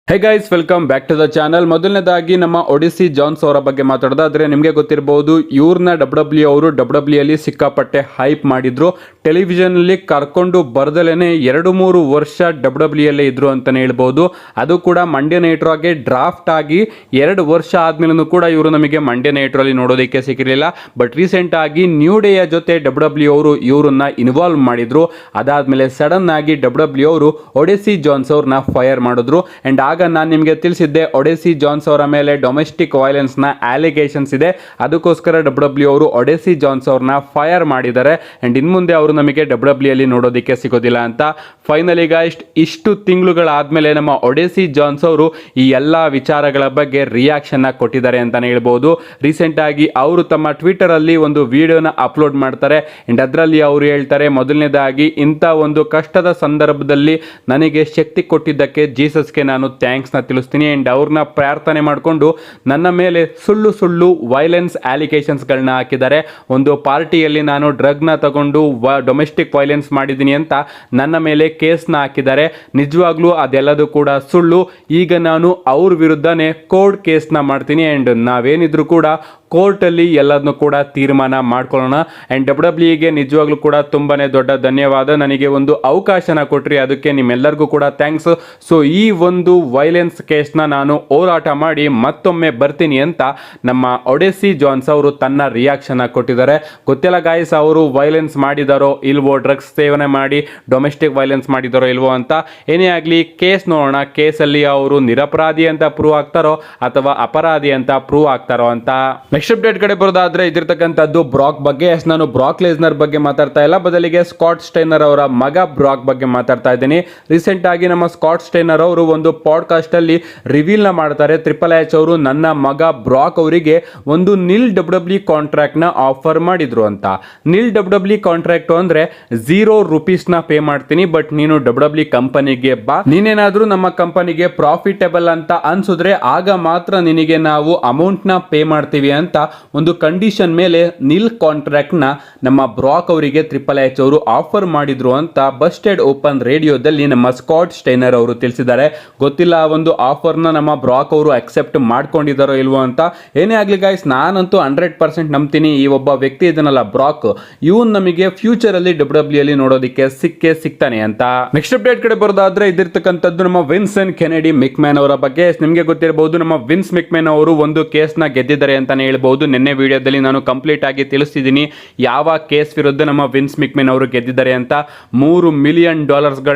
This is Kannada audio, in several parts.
Hey guys, welcome back to the channel. ಮೊದಲನೇದಾಗಿ ನಮ್ಮ ಒಡಿಸಿ ಜಾನ್ಸ್ ಅವರ ಬಗ್ಗೆ ಮಾತಾಡೋದಾದ್ರೆ ನಿಮಗೆ ಗೊತ್ತಿರಬಹುದು, ಇವ್ರನ್ನ ಡಬ್ಲ್ಯೂ ಅವರು ಡಬ್ಲ್ಯೂ ಅಲ್ಲಿ ಸಿಕ್ಕಾಪಟ್ಟೆ ಹೈಪ್ ಮಾಡಿದ್ರು. ಟೆಲಿವಿಷನ್ ಅಲ್ಲಿ ಕರ್ಕೊಂಡು ಬರ್ದಲೇನೆ 2-3 ವರ್ಷ ಡಬ್ಲ್ಯೂ ಅಲ್ಲೇ ಇದ್ರು ಅಂತಾನೆ ಹೇಳ್ಬಹುದು. ಅದು ಕೂಡ ಮಂಡ್ಯ ನೈಟ್ ರಾಗೆ ಡ್ರಾಫ್ಟ್ ಆಗಿ 2 ವರ್ಷ ಆದ್ಮೇಲೂ ಕೂಡ ಇವರು ನಮಗೆ ಮಂಡ್ಯ ನೈಟ್ ರಲ್ಲಿ ನೋಡೋದಕ್ಕೆ ಸಿಕ್ಕಿರಲಿಲ್ಲ. ಬಟ್ ರೀಸೆಂಟ್ ಆಗಿ ನ್ಯೂ ಡೇಯ ಜೊತೆ ಡಬ್ಲ್ಯೂ ಅವರು ಇವ್ರನ್ನ ಇನ್ವಾಲ್ವ್ ಮಾಡಿದ್ರು. ಅದಾದ್ಮೇಲೆ ಸಡನ್ ಆಗಿ ಡಬ್ಲ್ಯೂ ಅವರು ಒಡಿಸಿ ಜಾನ್ಸ್ ಅವ್ರನ್ನ ಫೈರ್ ಮಾಡಿದ್ರು. ಅಂಡ್ ಆಗ ನಾನು ನಿಮಗೆ ತಿಳಿಸಿದ್ದೆ, ಒಡಿಸಿ ಜಾನ್ಸ್ ಅವರ ಮೇಲೆ ಡೊಮೆಸ್ಟಿಕ್ ವೈಲೆನ್ಸ್ ನ ಅಲಿಗೇಷನ್ಸ್ ಇದೆ, ಅದಕ್ಕೋಸ್ಕರ ಡಬ್ಲ್ಯೂ ಅವರು ಒಡಿಸಿ ಜಾನ್ಸ್ ಅವ್ರನ್ನ ಫೈರ್ ಮಾಡಿದ್ದಾರೆ. ಅಂಡ್ ಇನ್ ಮುಂದೆ ಅವರು ನಮಗೆ ಡಬ್ಲ್ಯೂ ಅಲ್ಲಿ ನೋಡೋದಕ್ಕೆ ಸಿಗೋದಿಲ್ಲ ಅಂತ. ಫೈನಲಿ ಗಾಯ್ಸ್, ಇಷ್ಟು ತಿಂಗಳುಗಳಾದ್ಮೇಲೆ ನಮ್ಮ ಒಡಿಸಿ ಜಾನ್ಸ್ ಅವರು ಈ ಎಲ್ಲಾ ವಿಚಾರಗಳ ಬಗ್ಗೆ ರಿಯಾಕ್ಷನ್ ಕೊಟ್ಟಿದ್ದಾರೆ ಅಂತಾನೆ ಹೇಳ್ಬಹುದು. ರೀಸೆಂಟ್ ಆಗಿ ಅವರು ತಮ್ಮ ಟ್ವಿಟರ್ ಅಲ್ಲಿ ಒಂದು ವಿಡಿಯೋನ ಅಪ್ಲೋಡ್ ಮಾಡ್ತಾರೆ. ಅಂಡ್ ಅದರಲ್ಲಿ ಅವರು ಹೇಳ್ತಾರೆ, ಮೊದಲನೇದಾಗಿ ಇಂಥ ಒಂದು ಕಷ್ಟದ ಸಂದರ್ಭದಲ್ಲಿ ನನಗೆ ಶಕ್ತಿ ಕೊಟ್ಟಿದ್ದಕ್ಕೆ ಜೀಸಸ್ಗೆ ನಾನು ಥ್ಯಾಂಕ್ಸ್ ನ ತಿಳಿಸ್ತೀನಿ. ಅಂಡ್ ಅವ್ರನ್ನ ಪ್ರಾರ್ಥನೆ ಮಾಡಿಕೊಂಡು ನನ್ನ ಮೇಲೆ ಸುಳ್ಳು ವೈಲೆನ್ಸ್ ಅಲಿಗೇಷನ್ಸ್ ಗಳನ್ನ ಹಾಕಿದ್ದಾರೆ. ಒಂದು ಪಾರ್ಟಿಯಲ್ಲಿ ನಾನು ಡ್ರಗ್ ನ ತಗೊಂಡು ಡೊಮೆಸ್ಟಿಕ್ ವೈಲೆನ್ಸ್ ಮಾಡಿದ್ದೀನಿ ಅಂತ ನನ್ನ ಮೇಲೆ ಕೇಸ್ನ ಹಾಕಿದ್ದಾರೆ. ನಿಜವಾಗ್ಲೂ ಅದೆಲ್ಲದೂ ಕೂಡ ಸುಳ್ಳು. ಈಗ ನಾನು ಅವ್ರ ವಿರುದ್ಧನೇ ಕೋರ್ಟ್ ಕೇಸ್ನ ಮಾಡ್ತೀನಿ. ಅಂಡ್ ನಾವೇನಿದ್ರು ಕೂಡ ಕೋರ್ಟಲ್ಲಿ ಎಲ್ಲದನ್ನು ಕೂಡ ತೀರ್ಮಾನ ಮಾಡ್ಕೊಳ್ಳೋಣ. ಆ್ಯಂಡ್ ಡಬ್ಲ್ಯೂಗೆ ನಿಜವಾಗ್ಲೂ ಕೂಡ ತುಂಬಾನೇ ದೊಡ್ಡ ಧನ್ಯವಾದ. ನನಗೆ ಒಂದು ಅವಕಾಶನ ಕೊಟ್ರಿ, ಅದಕ್ಕೆ ನಿಮ್ಮೆಲ್ಲರಿಗೂ ಕೂಡ ಥ್ಯಾಂಕ್ಸ್. ಸೊ ಈ ಒಂದು ವೈಲೆನ್ಸ್ ಕೇಸ್ನ ನಾನು ಹೋರಾಟ ಮಾಡಿ ಮತ್ತೊಮ್ಮೆ ಬರ್ತೀನಿ ಅಂತ ನಮ್ಮ ಒಡಿಸಿ ಜಾನ್ಸ್ ಅವರು ತನ್ನ ರಿಯಾಕ್ಷನ್ ಕೊಟ್ಟಿದ್ದಾರೆ. ಗೊತ್ತಿಲ್ಲ ಗಾಯ್ಸ್, ಅವರು ವೈಲೆನ್ಸ್ ಮಾಡಿದಾರೋ ಇಲ್ವೋ, ಡ್ರಗ್ಸ್ ಸೇವನೆ ಮಾಡಿ ಡೊಮೆಸ್ಟಿಕ್ ವೈಲೆನ್ಸ್ ಮಾಡಿದಾರೋ ಇಲ್ವೋ ಅಂತ. ಏನೇ ಆಗಲಿ ಕೇಸ್ ನೋಡೋಣ, ಕೇಸಲ್ಲಿ ಅವರು ನಿರಪರಾಧಿ ಅಂತ ಪ್ರೂವ್ ಆಗ್ತಾರೋ ಅಥವಾ ಅಪರಾಧಿ ಅಂತ ಪ್ರೂವ್ ಆಗ್ತಾರೋ ಅಂತ. ನೆಕ್ಸ್ಟ್ ಅಪ್ಡೇಟ್ ಕಡೆ ಬರೋದಾದ್ರೆ ಇದಿರ್ತಕ್ಕಂಥದ್ದು ಬ್ರಾಕ್ ಬಗ್ಗೆ. ನಾನು ಬ್ರಾಕ್ ಲೆಸ್ನರ್ ಬಗ್ಗೆ ಮಾತಾಡ್ತಾ ಇಲ್ಲ, ಬದಲಿಗೆ ಸ್ಕಾಟ್ ಸ್ಟೈನರ್ ಅವರ ಮಗ ಬ್ರಾಕ್ ಬಗ್ಗೆ ಮಾತಾಡ್ತಾ ಇದ್ದೀನಿ. ರೀಸೆಂಟ್ ಆಗಿ ನಮ್ಮ ಸ್ಕಾಟ್ ಸ್ಟೈನರ್ ಅವರು ಒಂದು ಪಾಡ್ಕಾಸ್ಟ್ ಅಲ್ಲಿ ರಿವೀಲ್ ನ ಮಾಡ್ತಾರೆ, ಟ್ರಿಪಲ್ ಎಚ್ ಅವರು ನನ್ನ ಮಗ ಬ್ರಾಕ್ ಅವರಿಗೆ ಒಂದು ನಿಲ್ ಡಬ್ಲ್ಯೂ ಕಾಂಟ್ರಾಕ್ಟ್ ನ ಆಫರ್ ಮಾಡಿದ್ರು ಅಂತ. ನಿಲ್ ಡಬ್ಲ್ಯೂ ಕಾಂಟ್ರಾಕ್ಟ್ ಅಂದ್ರೆ ₹0 ನ ಪೇ ಮಾಡ್ತೀನಿ, ಬಟ್ ನೀನು ಡಬ್ಲ್ಯೂ ಕಂಪನಿಗೆ ಬಾ, ನೀನೇನಾದ್ರೂ ನಮ್ಮ ಕಂಪನಿಗೆ ಪ್ರಾಫಿಟೇಬಲ್ ಅಂತ ಅನ್ಸಿದ್ರೆ ಆಗ ಮಾತ್ರ ನಿನಗೆ ನಾವು ಅಮೌಂಟ್ ನ ಪೇ ಮಾಡ್ತೀವಿ ಅಂತ ಒಂದು ಕಂಡೀಷನ್ ಮೇಲೆ ನಿಲ್ ಕಾಂಟ್ರಾಕ್ಟ್ ನ ನಮ್ಮ ಬ್ರಾಕ್ ಅವರಿಗೆ ಟ್ರಿಪಲ್ ಎಚ್ ಅವರು ಆಫರ್ ಮಾಡಿದ್ರು ಅಂತ ಬಸ್ಟೆಡ್ ಓಪನ್ ರೇಡಿಯೋದಲ್ಲಿ ನಮ್ಮ ಸ್ಕಾಟ್ ಸ್ಟೈನರ್ ಅವರು ತಿಳಿಸಿದ್ದಾರೆ. ಗೊತ್ತಿಲ್ಲ ಆ ಒಂದು ಆಫರ್ ನ ನಮ್ಮ ಬ್ರಾಕ್ ಅವರು ಅಕ್ಸೆಪ್ಟ್ ಮಾಡ್ಕೊಂಡಿದ್ದಾರೋ ಇಲ್ವೋ ಅಂತ. ಏನೇ ಆಗ್ಲಿ ಗೈಸ್, ನಾನಂತೂ 100% ನಂಬ್ತೀನಿ, ಈ ಒಬ್ಬ ವ್ಯಕ್ತಿ ಇದನ್ನಲ್ಲ ಬ್ರಾಕ್, ಇವನ್ ನಮಗೆ ಫ್ಯೂಚರ್ ಅಲ್ಲಿ ಡಬ್ಲ್ಯೂ ಅಲ್ಲಿ ನೋಡೋದಕ್ಕೆ ಸಿಗ್ತಾನೆ ಅಂತ. ನೆಕ್ಸ್ಟ್ ಅಪ್ಡೇಟ್ ಕಡೆ ಬರೋದಾದ್ರೆ ಇದಿರ್ತಕ್ಕಂಥದ್ದು ನಮ್ಮ ವಿನ್ಸನ್ ಕೆನೆಡಿ ಮಿಕ್ಮ್ಯಾನ್ ಅವರ ಬಗ್ಗೆ. ನಿಮಗೆ ಗೊತ್ತಿರಬಹುದು, ನಮ್ಮ ವಿನ್ಸ್ ಮಿಕ್ಮ್ಯಾನ್ ಅವರು ಒಂದು ಕೇಸ್ ನ ಗೆದ್ದಿದ್ದಾರೆ ಅಂತಾನೆ ಹೇಳ್ಬಹುದು. ನಿನ್ನೆ ವಿಡಿಯೋದಲ್ಲಿ ನಾನು ಕಂಪ್ಲೀಟ್ ಆಗಿ ತಿಳಿಸ್ತಿದ್ದೀನಿ ಯಾವ ಕೇಸ್ ವಿರುದ್ಧ ನಮ್ಮ ವಿನ್ಸ್ ಮಿಕ್ಮ್ಯಾನ್ ಅವರು ಗೆದ್ದಿದ್ದಾರೆ ಅಂತ. $3 ಮಿಲಿಯನ್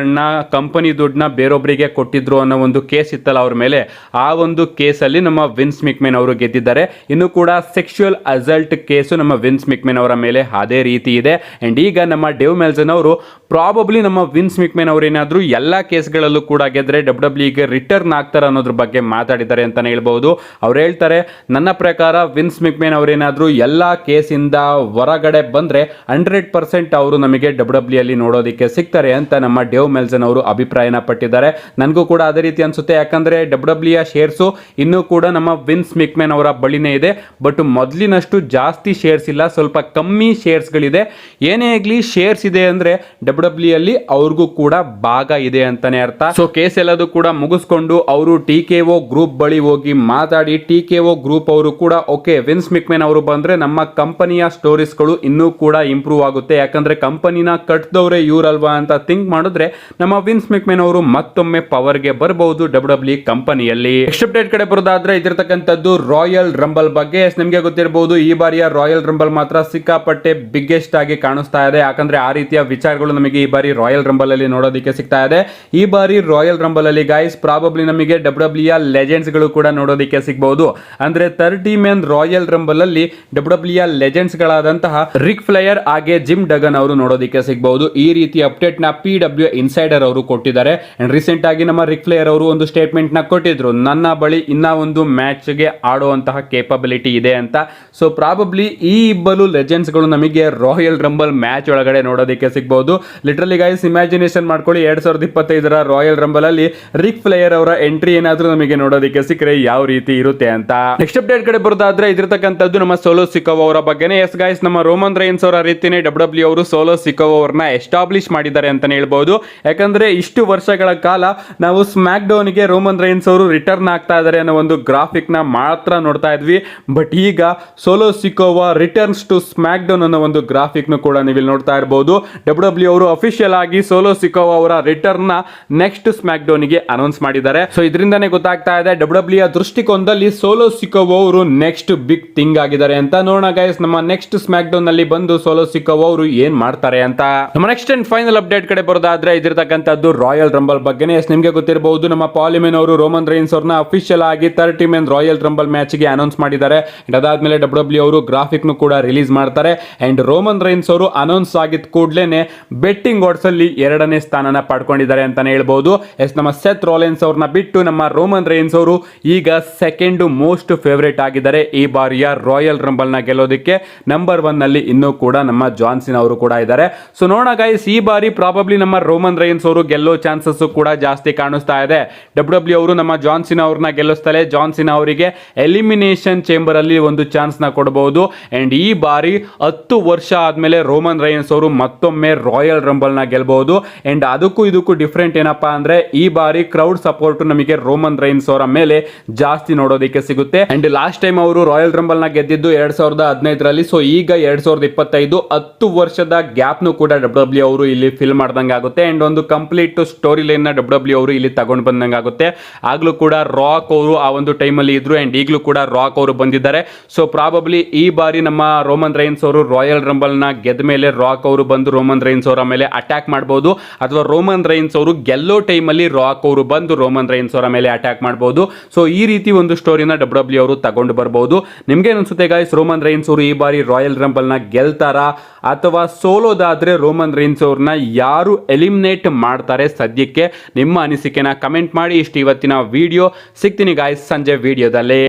ಕಂಪನಿ ದುಡ್ಡನ್ನ ಬೇರೊಬ್ಬರಿಗೆ ಕೊಟ್ಟಿದ್ರು ಅನ್ನೋ ಒಂದು ಕೇಸ್ ಇತ್ತಲ್ಲ ಅವ್ರ ಮೇಲೆ, ಆ ಒಂದು ಕೇಸಲ್ಲಿ ನಮ್ಮ ವಿನ್ಸ್ ಮಿಕ್ಮ್ಯಾನ್ ಅವರು ಗೆದ್ದಿದ್ದಾರೆ. ಇನ್ನು ಕೂಡ ಸೆಕ್ಸುಯಲ್ ಅಸಲ್ಟ್ ಕೇಸು ನಮ್ಮ ವಿನ್ಸ್ ಮಿಕ್ಮ್ಯಾನ್ ಅವರ ಮೇಲೆ ಅದೇ ರೀತಿ ಇದೆ. ಅಂಡ್ ಈಗ ನಮ್ಮ ಡೇವ್ ಮೆಲ್ಸನ್ ಅವರು ಪ್ರಾಬಬ್ಲಿ ನಮ್ಮ ವಿನ್ಸ್ ಮಿಕ್ಮ್ಯಾನ್ ಅವರು ಏನಾದರೂ ಎಲ್ಲ ಕೇಸ್ಗಳಲ್ಲೂ ಕೂಡ ಗೆದ್ರೆ ಡಬ್ಲ್ಯೂಗೆ ರಿಟರ್ನ್ ಆಗ್ತಾರೆ ಅನ್ನೋದ್ರ ಬಗ್ಗೆ ಮಾತಾಡಿದ್ದಾರೆ ಅಂತಾನೆ ಹೇಳ್ಬಹುದು. ಅವ್ರು ಹೇಳ್ತಾರೆ, ನನ್ನ ಪ್ರಕಾರ ವಿನ್ಸ್ ಮಿಕ್ಮ್ಯಾನ್ ಅವರೇನಾದ್ರೂ ಎಲ್ಲ ಕೇಸಿಂದ ಹೊರಗಡೆ ಬಂದ್ರೆ 100% ಅವರು ನಮಗೆ ಡಬ್ಲ್ಯೂ ಅಲ್ಲಿ ನೋಡೋದಕ್ಕೆ ಸಿಗ್ತಾರೆ ಅಂತ ನಮ್ಮ ಡೇವ್ ಮೆಲ್ಸನ್ ಅವರು ಅಭಿಪ್ರಾಯನ ಪಟ್ಟಿದ್ದಾರೆ. ನನಗೂ ಕೂಡ ಅದೇ ರೀತಿ ಅನ್ಸುತ್ತೆ, ಯಾಕಂದ್ರೆ ಡಬ್ಲ್ಯೂ ಶೇರ್ಸು ಇನ್ನೂ ಕೂಡ ನಮ್ಮ ವಿನ್ಸ್ ಮಿಕ್ಮ್ಯಾನ್ ಅವರ ಬಳಿನೇ ಇದೆ. ಬಟ್ ಮೊದಲಿನಷ್ಟು ಜಾಸ್ತಿ ಶೇರ್ಸ್ ಇಲ್ಲ, ಸ್ವಲ್ಪ ಕಮ್ಮಿ ಶೇರ್ಸ್ಗಳಿದೆ. ಏನೇ ಆಗಲಿ ಶೇರ್ಸ್ ಇದೆ ಅಂದ್ರೆ ಡಬ್ಲ್ಯೂ ಅಲ್ಲಿ ಅವ್ರಿಗೂ ಕೂಡ ಭಾಗ ಇದೆ ಅಂತಾನೆ ಅರ್ಥ. ಸೊ ಕೇಸ್ ಎಲ್ಲದೂ ಕೂಡ ಮುಗಿಸ್ಕೊಂಡು ಅವರು TKO ಗ್ರೂಪ್ ಬಳಿ ಹೋಗಿ ಮಾತಾಡಿ, TKO ಗ್ರೂಪ್ ಅವರು ಕೂಡ ಓಕೆ, ವಿನ್ಸ್ ಮಿಕ್ಮ್ಯಾನ್ ಅವರು ಬಂದ್ರೆ ನಮ್ಮ ಕಂಪನಿಯ ಸ್ಟೋರೀಸ್ಗಳು ಇನ್ನೂ ಕೂಡ ಇಂಪ್ರೂವ್ ಆಗುತ್ತೆ, ಯಾಕಂದ್ರೆ ಕಂಪನಿನ ಕಟ್ಟಿದವರೇ ಇವರಲ್ವಾ ಅಂತ ಥಿಂಕ್ ಮಾಡಿದ್ರೆ ನಮ್ಮ ವಿನ್ಸ್ ಮಿಕ್ಮ್ಯಾನ್ ಅವರು ಮತ್ತೊಮ್ಮೆ ಪವರ್ಗೆ ಬರಬಹುದು ಡಬ್ಲ್ಯೂ ಕಂಪನಿಯಲ್ಲಿ. ನೆಕ್ಸ್ಟ್ ಅಪ್ಡೇಟ್ ಕಡೆ ಬರೋದಾದ್ರೆ ಇದಿರ್ತಕ್ಕಂಥದ್ದು ರಾಯಲ್ ರಂಬಲ್ ಬಗ್ಗೆ. ನಿಮಗೆ ಗೊತ್ತಿರಬಹುದು, ಈ ಬಾರಿಯ ರಾಯಲ್ ರಂಬಲ್ ಮಾತ್ರ ಸಿಕ್ಕಾಪಟ್ಟೆ ಬಿಗ್ಗೆಸ್ಟ್ ಆಗಿ ಕಾಣಿಸ್ತಾ ಇದೆ, ಯಾಕಂದ್ರೆ ಆ ರೀತಿಯ ವಿಚಾರಗಳು ನಮಗೆ ಈ ಬಾರಿ ರಾಯಲ್ ರಂಬಲ್ ಅಲ್ಲಿ ನೋಡೋದಕ್ಕೆ ಸಿಗ್ತಾ ಇದೆ. ಈ ಬಾರಿ ರಾಯಲ್ ರಂಬಲ್ ಅಲ್ಲಿ ಗೈಸ್ ಪ್ರಾಬಬ್ಲಿ ನಮಗೆ ಡಬ್ಲ್ಯೂ ಲೆಜೆಂಡ್ಸ್ ಗಳು ಕೂಡ ನೋಡೋದಕ್ಕೆ ಸಿಗಬಹುದು. ಅಂದ್ರೆ 30 ಮೆನ್ ರಾಯಲ್ ರಂಬಲ್ ಅಲ್ಲಿ ಡಬ್ಲ್ಯೂ ಲೆಜೆಂಡ್ಸ್ ಗಳಾದಂತಹ ರಿಕ್ ಫ್ಲೇಯರ್ ಹಾಗೆ ಜಿಮ್ ಡಗನ್ ಅವರು ನೋಡೋದಕ್ಕೆ ಸಿಗಬಹುದು. ಈ ರೀತಿ ಅಪ್ಡೇಟ್ ನ PW ಇನ್ಸೈಡರ್ ಅವರು ಕೊಟ್ಟಿದ್ದಾರೆ. ಅಂಡ್ ರೀಸೆಂಟ್ ಆಗಿ ನಮ್ಮ ರಿಕ್ ಫ್ಲೇಯರ್ ಅವರು ಒಂದು ಸ್ಟೇಟ್ಮೆಂಟ್ ನ ಕೊಟ್ಟಿದ್ರು, ನನ್ನ ಬಳಿ ಇನ್ನ ಒಂದು ಮ್ಯಾಚ್ ಗೆ ಆಡುವಂತಹ ಕೇಪಬಿಲಿಟಿ ಇದೆ ಅಂತ. ಸೊ ಪ್ರಾಬಬ್ಲಿ ಈ ಇಬ್ಬರು ಲೆಜೆಂಡ್ಸ್ ಗಳು ನಮಗೆ ರಾಯಲ್ ರಂಬಲ್ ಮ್ಯಾಚ್ ಒಳಗಡೆ ನೋಡೋದಕ್ಕೆ ಸಿಗಬಹುದು. ಲಿಟರಲಿ ಗೈಸ್ ಇಮ್ಯಾಜಿನೇಷನ್ ಮಾಡ್ಕೊಳ್ಳಿ, 2025ರ ರಾಯಲ್ ರಂಬಲ್ ಅಲ್ಲಿ ರಿಕ್ ಫ್ಲೇಯರ್ ಅವರ ಎಂಟ್ರಿ ಏನಾದ್ರೂ ನಮಗೆ ನೋಡೋದಕ್ಕೆ ಸಿಕ್ಕರೆ ಯಾವ ರೀತಿ ಇರುತ್ತೆ ಅಂತ. ನೆಕ್ಸ್ಟ್ ಅಪ್ಡೇಟ್ ಕಡೆ ಬರೋದಾದ್ರೆ ಇದಿರ್ತಕ್ಕಂಥದ್ದು ನಮ್ಮ ಸೋಲೋ ಸಿಕೋವಾ ಅವರ ಬಗ್ಗೆನೇ. ಎಸ್ ಗೈಸ್, ನಮ್ಮ ರೋಮನ್ ರೈನ್ಸ್ ಅವರ ರೀತಿನೇ ಡಬ್ಲ್ಯೂ ಅವರು ಸೋಲೋ ಸಿಕೋವಾ ಅವ್ರನ್ನ ಎಸ್ಟಾಬ್ಲಿಷ್ ಮಾಡಿದ್ದಾರೆ ಅಂತಾನೆ ಹೇಳ್ಬಹುದು. ಯಾಕಂದ್ರೆ ಇಷ್ಟು ವರ್ಷಗಳ ಕಾಲ ನಾವು ಸ್ಮ್ಯಾಕ್ ಡೌನ್ಗೆ ರೋಮನ್ ರೈನ್ಸ್ ಅವರು ರಿಟರ್ನ್ ಆಗ್ತಾ ಇದ್ದಾರೆ ಅನ್ನೋ ಒಂದು ಗ್ರಾಫಿಕ್ ನ ಮಾತ್ರ ನೋಡ್ತಾ ಇದ್ವಿ. ಬಟ್ ಈಗ Solo Sikoa returns to SmackDown ಅನ್ನೋ ಒಂದು ಗ್ರಾಫಿಕ್ ನು ಕೂಡ ನೀವು ನೋಡ್ತಾ ಇರಬಹುದು. ಡಬ್ಲ್ಯೂ ಅವರು ಅಫಿಷಿಯಲ್ ಆಗಿ ಸೋಲೋ ಸಿಕೋವಾ ಅವರ ರಿಟರ್ನ್ ನ ನೆಕ್ಸ್ಟ್ ಸ್ಮ್ಯಾಕ್ ಡೌನ್ ಗೆ ಅನೌನ್ಸ್ ಮಾಡಿದ್ದಾರೆ. ಸೊ ಇದರಿಂದಾನೇ ಗೊತ್ತಾಗ್ತಾ ಇದೆ ಡಬ್ಲ್ಯೂ ದೃಷ್ಟಿಕೋನದಲ್ಲಿ ಸೋಲೋ ಸಿಕೋವಾ ಅವರು ನೆಕ್ಸ್ಟ್ ಬಿಗ್ ಥಿಂಗ್ ಆಗಿದ್ದಾರೆ ಅಂತ. ನೋಡೋಣ ಗೈಸ್, ನಮ್ಮ ನೆಕ್ಸ್ಟ್ ಸ್ಮ್ಯಾಕ್ ಡೌನ್ ನಲ್ಲಿ ಬಂದು ಸೋಲೋ ಸಿಕೋವಾ ಅವರು ಏನ್ ಮಾಡ್ತಾರೆ ಅಂತ. ನಮ್ಮ ನೆಕ್ಸ್ಟ್ ಅಂಡ್ ಫೈನಲ್ ಅಪ್ಡೇಟ್ ಕಡೆ ಬರೋದಾದ್ರೆ ಇದಿರ್ತಕ್ಕಂಥದ್ದು ರಾಯಲ್ ರಂಬಲ್ ಬಗ್ಗೆನೇ. ನಿಮಗೆ ಗೊತ್ತಿರಬಹುದು, ನಮ್ಮ ಪಾಲಿಮೆನ್ ಅವರು ರೋಮನ್ ರೈನ್ಸ್ ಅವ್ರನ್ನ ಅಫಿಷಿಯಲ್ ಆಗಿ 30 men ರಾಯಲ್ ರಂಬಲ್ ಮ್ಯಾಚ್ ಗೆ ಅನೌನ್ಸ್ ಮಾಡಿದ್ದಾರೆ. ಅದಾದ್ಮೇಲೆ ಡಬ್ಲ್ಯೂ ಅವರು ಗ್ರಾಫಿಕ್ ನು ಕೂಡ ರಿಲೀಸ್ ಮಾಡ್ತಾರೆ. ಅಂಡ್ ರೋಮನ್ ರೈನ್ಸ್ ಅವರು ಅನೌನ್ಸ್ ಆಗಿದ ಕೂಡಲೇ ಬೆಟ್ಟಿಂಗ್ ಆಡ್ಸ್ ಅಲ್ಲಿ 2ನೇ ಸ್ಥಾನನ ಪಡ್ಕೊಂಡಿದ್ದಾರೆ ಅಂತಾನೆ ಹೇಳ್ಬಹುದು. ಎಸ್, ನಮ್ಮ ಸೆತ್ ರಾಲಿನ್ಸ್ ಅವ್ರನ್ನ ಬಿಟ್ಟು ನಮ್ಮ ರೋಮನ್ ರೈನ್ಸ್ ಅವರು ಈಗ ಸೆಕೆಂಡ್ ಮೋಸ್ಟ್ ಫೇವರೇಟ್ ಆಗಿದ್ದಾರೆ ಈ ಬಾರಿಯ ರಾಯಲ್ ರಂಬಲ್ ನ ಗೆಲ್ಲೋದಕ್ಕೆ. ನಂಬರ್ 1 ನಲ್ಲಿ ಇನ್ನೂ ಕೂಡ ನಮ್ಮ ಜಾನ್ ಸಿನಾ ಅವರು ಕೂಡ ಇದ್ದಾರೆ. ಸೊ ನೋಡೋಣ ಗೈಸ್, ಈ ಬಾರಿ ಪ್ರಾಬಬ್ಲಿ ನಮ್ಮ ರೋಮನ್ ರೈನ್ಸ್ ಅವರು ಗೆಲ್ಲೋ ಚಾನ್ಸಸ್ ಕೂಡ ಜಾಸ್ತಿ ಕಾಣಿಸ್ತಾ ಇದೆ. ಡಬ್ಲ್ಯೂ ಅವರು ನಮ್ಮ ಜಾನ್ ಸಿನಾ ಅವ್ರನ್ನ ಗೆಲ್ಲಿಸ್ತಾರೆ. ಜಾನ್ ಸಿನಾ ಅವರಿಗೆ ಎಲಿಮಿನೇಷನ್ ಚೇಂಬರ್ ಅಲ್ಲಿ ಒಂದು ಚಾನ್ಸ್ ನ ಕೊಡಬಹುದು. ಅಂಡ್ ಈ ಬಾರಿ 10 ವರ್ಷ ಆದ್ಮೇಲೆ ರೋಮನ್ ರೈನ್ಸ್ ಅವರು ಮತ್ತೊಮ್ಮೆ ರಾಯಲ್ ರಂಬಲ್ ನ ಗೆಲ್ಲಬಹುದು. ಅಂಡ್ ಅದಕ್ಕೂ ಇದಕ್ಕೂ ಡಿಫರೆಂಟ್ ಏನಪ್ಪಾ ಅಂದ್ರೆ ಈ ಬಾರಿ ಕ್ರೌಡ್ ಸಪೋರ್ಟ್ ನಮಗೆ ರೋಮನ್ ರೈನ್ಸ್ ಅವರ ಮೇಲೆ ಜಾಸ್ತಿ ನೋಡೋದಕ್ಕೆ ಸಿಗುತ್ತೆ. ಅಂಡ್ ಲಾಸ್ಟ್ ಟೈಮ್ ಅವರು ರಾಯಲ್ ರಂಬಲ್ ನ ಗೆದ್ದಿದ್ದು 2015ರಲ್ಲಿ. ಸೊ ಈಗ 2025 10 ವರ್ಷದ ಗ್ಯಾಪ್ ನು ಕೂಡ ಡಬ್ಲ್ಯೂ ಅವರು ಇಲ್ಲಿ ಫಿಲ್ ಮಾಡ್ದಂಗೆ ಆಗುತ್ತೆ. ಅಂಡ್ ಒಂದು ಕಂಪ್ಲೀಟ್ ಸ್ಟೋರಿ ಲೈನ್ ನ ಡಬ್ಲ್ಯೂ ಅವರು ಇಲ್ಲಿ ತಗೊಂಡು ಬಂದಂಗೆ ಆಗುತ್ತೆ. ಆಗ್ಲೂ ಕೂಡ ರಾಕ್ ಅವರು ಆ ಒಂದು ಟೈಮ್ ಅಲ್ಲಿ ಇದ್ರು. ಅಂಡ್ ಈಗಲೂ ಕೂಡ ರಾಕ್ ಅವರು ಬಂದಿದ್ದಾರೆ. ಸೊ ಪ್ರಾಬಬ್ಲಿ ಈ ಬಾರಿ ನಮ್ಮ ರೋಮನ್ ರೈನ್ಸ್ ಅವರು ರಾಯಲ್ ರಂಬಲ್ ನ ಗೆದ್ದ ಮೇಲೆ ರಾಕ್ ಅವರು ಬಂದು ರೋಮನ್ ರೈನ್ಸ್ ಅವರ ಮೇಲೆ ಅಟ್ಯಾಕ್ ಮಾಡಬಹುದು, ಅಥವಾ ರೋಮನ್ ರೈನ್ಸ್ ಅವರು ಗೆಲ್ಲೋ ಟೈಮ್ ಅಲ್ಲಿ ರಾಕ್ ಅವರು ಬಂದು ರೋಮನ್ ರೈನ್ಸ್ ಅವರ ಮೇಲೆ ಅಟ್ಯಾಕ್ ಮಾಡಬಹುದು. ಸೊ ಈ ರೀತಿ ಒಂದು ಸ್ಟೋರಿನ ಡಬ್ಲ್ಯೂ ಅವರು ತಗೊಂಡು ಬರಬಹುದು. ನಿಮ್ಗೆ ಅನ್ಸುತ್ತೆ ಗೈಸ್, ರೋಮನ್ ರೈನ್ಸ್ ಅವರು ಈ ಬಾರಿ ರಾಯಲ್ ರಂಬಲ್ ನ ಗೆಲ್ತಾರಾ ಅಥವಾ ಸೋಲೋದಾದ್ರೆ ರೋಮನ್ ರೈನ್ಸ್ ಅವ್ರನ್ನ ಯಾರು ಎಲಿಮಿನೇಟ್ ಮಾಡ್ತಾರೆ? ಸದ್ಯಕ್ಕೆ ನಿಮ್ಮ ಅನಿಸಿಕೆನ ಕಮೆಂಟ್ ಮಾಡಿ. ಇಷ್ಟು ಇವತ್ತಿನ ವಿಡಿಯೋ. ಸಿಗ್ತೀನಿ ಗೈಸ್ ಸಂಜೆ ವಿಡಿಯೋದಲ್ಲಿ.